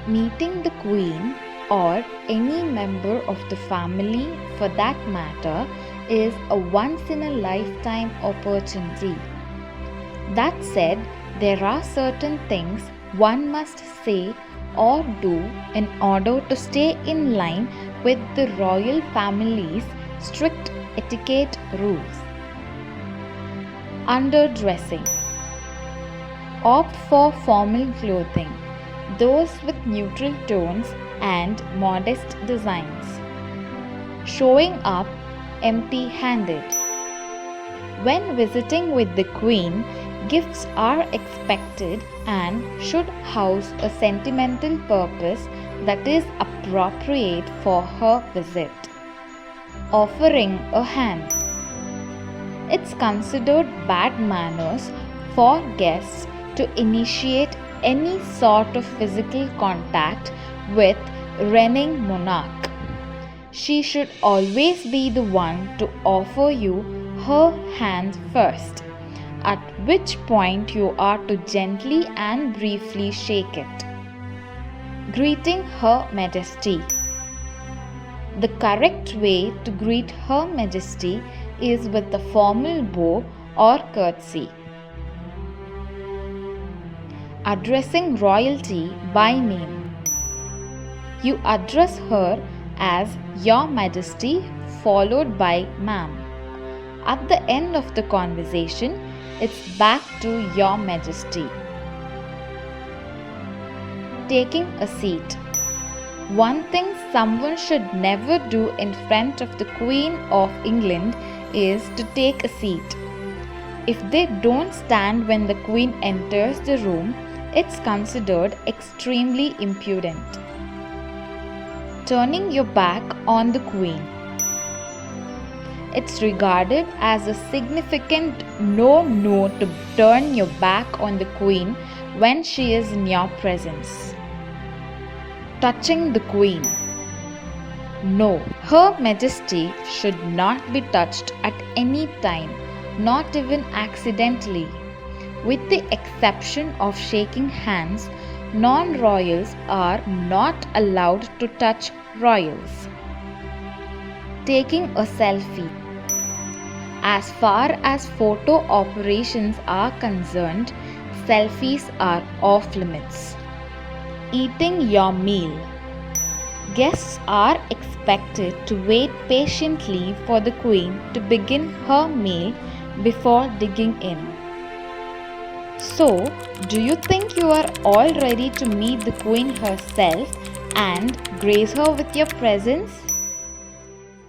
Meeting the Queen or any member of the family for that matter is a once in a lifetime opportunity. That said, there are certain things one must say or do in order to stay in line with the royal family's strict etiquette rules. Underdressing. Opt for formal clothing, those with neutral tones and modest designs. Showing up empty-handed. When visiting with the Queen, gifts are expected and should house a sentimental purpose that is appropriate for her visit. Offering a hand. It's considered bad manners for guests to initiate any sort of physical contact with reigning monarch. She should always be the one to offer you her hand first, at which point you are to gently and briefly shake it. Greeting Her Majesty. The correct way to greet Her Majesty is with a formal bow or curtsy. Addressing royalty by name. You address her as Your Majesty followed by Ma'am. At the end of the conversation, it's back to Your Majesty. Taking a seat. One thing someone should never do in front of the Queen of England is to take a seat. If they don't stand when the Queen enters the room, it's considered extremely impudent. Turning your back on the Queen. It's regarded as a significant no to turn your back on the Queen when she is in your presence. Touching the Queen. No, Her Majesty should not be touched at any time, not even accidentally. With the exception of shaking hands, non-royals are not allowed to touch royals. Taking a selfie. As far as photo operations are concerned, selfies are off limits. Eating your meal. Guests are expected to wait patiently for the Queen to begin her meal before digging in. So, do you think you are all ready to meet the Queen herself and grace her with your presence?